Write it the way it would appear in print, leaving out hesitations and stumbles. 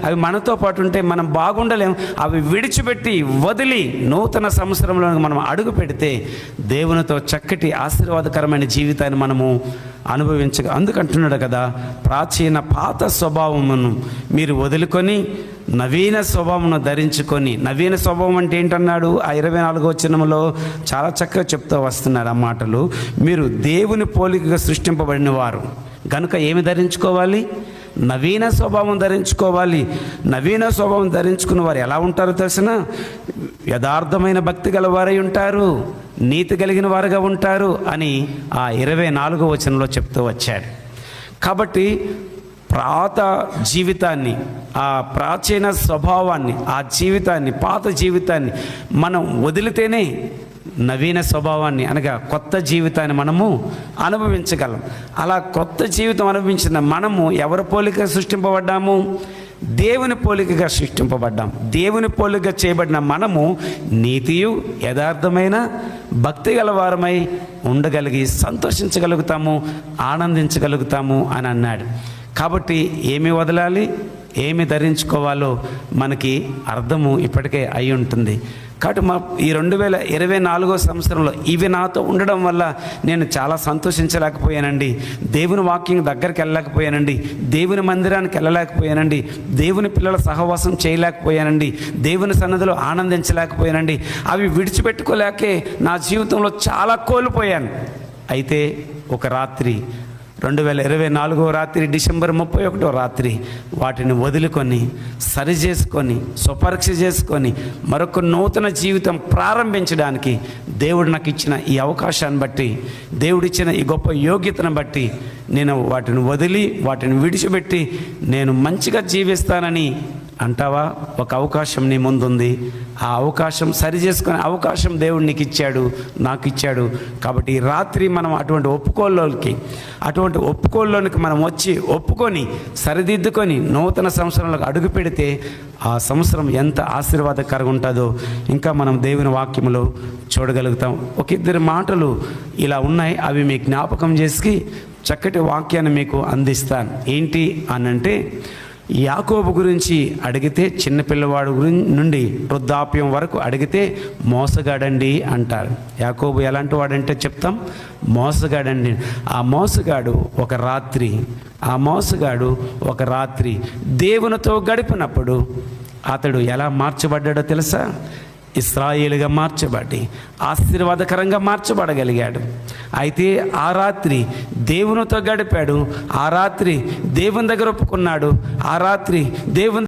అవి మనతో పాటు ఉంటే మనం బాగుండలేం. అవి విడిచిపెట్టి వదిలి నూతన సంవత్సరంలో మనం అడుగు పెడితే దేవునితో చక్కటి ఆశీర్వాదకరమైన జీవితాన్ని మనము అందుకంటున్నాడు కదా, ప్రాచీన పాత స్వభావమును మీరు వదులుకొని నవీన స్వభావమును ధరించుకొని. నవీన స్వభావం అంటే ఏంటన్నాడు? ఆ 24వ వచనంలో చాలా చక్కగా చెప్తూ వస్తున్నాడు ఆ మాటలు. మీరు దేవుని పోలికగా సృష్టింపబడిన వారు కనుక ఏమి ధరించుకోవాలి? నవీన స్వభావం ధరించుకోవాలి. నవీన స్వభావం ధరించుకున్న వారు ఎలా ఉంటారో తెలిసిన? యథార్థమైన భక్తి గల వారై ఉంటారు, నీతి కలిగిన వారుగా ఉంటారు అని ఆ 24వ వచనంలో చెప్తూ వచ్చాడు. కాబట్టి పాత జీవితాన్ని, ఆ ప్రాచీన స్వభావాన్ని, ఆ జీవితాన్ని, పాత జీవితాన్ని మనం వదిలితేనే నవీన స్వభావాన్ని అనగా కొత్త జీవితాన్ని మనము అనుభవించగలం. అలా కొత్త జీవితం అనుభవించిన మనము ఎవరి పోలిక సృష్టింపబడ్డాము? దేవుని పోలికగా సృష్టింపబడ్డాం. దేవుని పోలికగా చేయబడిన మనము నీతియు యథార్థమైన భక్తి గలవారమై ఉండగలిగి సంతోషించగలుగుతాము, ఆనందించగలుగుతాము అని అన్నాడు. కాబట్టి ఏమి వదలాలి, ఏమి ధరించుకోవాలో మనకి అర్థము ఇప్పటికే అయి ఉంటుంది. కాబట్టి ఈ 2024వ సంవత్సరంలో ఇవి నాతో ఉండడం వల్ల నేను చాలా సంతోషించలేకపోయానండి, దేవుని వాక్యం దగ్గరికి వెళ్ళలేకపోయానండి, దేవుని మందిరానికి వెళ్ళలేకపోయానండి, దేవుని పిల్లల సహవాసం చేయలేకపోయానండి, దేవుని సన్నిధిలో ఆనందించలేకపోయానండి, అవి విడిచిపెట్టుకోలేకే నా జీవితంలో చాలా కోల్పోయాను. అయితే ఒక రాత్రి 2024వ రాత్రి, డిసెంబర్ 31వ రాత్రి వాటిని వదులుకొని సరి చేసుకొని స్వపరీక్ష చేసుకొని మరొక నూతన జీవితం ప్రారంభించడానికి దేవుడు నాకు ఇచ్చిన ఈ అవకాశాన్ని బట్టి, దేవుడిచ్చిన ఈ గొప్ప యోగ్యతను బట్టి నేను వాటిని వదిలి వాటిని విడిచిపెట్టి నేను మంచిగా జీవిస్తానని అంటావా? ఒక అవకాశం నీ ముందుంది. ఆ అవకాశం సరి చేసుకునే అవకాశం దేవుడు నీకు ఇచ్చాడు, నాకు ఇచ్చాడు. కాబట్టి ఈ రాత్రి మనం అటువంటి ఒప్పుకోల్లోనికి మనం వచ్చి ఒప్పుకొని సరిదిద్దుకొని నూతన సంవత్సరంలోకి అడుగు పెడితే ఆ సంవత్సరం ఎంత ఆశీర్వాదకరంగా ఉంటుందో ఇంకా మనం దేవుని వాక్యములో చూడగలుగుతాం. ఒక 2 మాటలు ఇలా ఉన్నాయి, అవి మీకు జ్ఞాపకం చేసి చక్కటి వాక్యాన్ని మీకు అందిస్తాను. ఏంటి అనంటే, యాకోబు గురించి అడిగితే చిన్నపిల్లవాడు నుండి వృద్ధాప్యం వరకు అడిగితే మోసగాడండి అంటారు. యాకోబు ఎలాంటి వాడంటే చెప్తాం, మోసగాడండి. ఆ మోసగాడు ఒక రాత్రి దేవునితో గడిపినప్పుడు అతడు ఎలా మార్చబడ్డాడో తెలుసా? ఇశ్రాయేలుగా మార్చబడి ఆశీర్వాదకరంగా మార్చబడగలిగాడు. అయితే ఆ రాత్రి దేవునితో గడిపాడు, ఆ రాత్రి దేవుని దగ్గర ఒప్పుకున్నాడు, ఆ రాత్రి దేవుని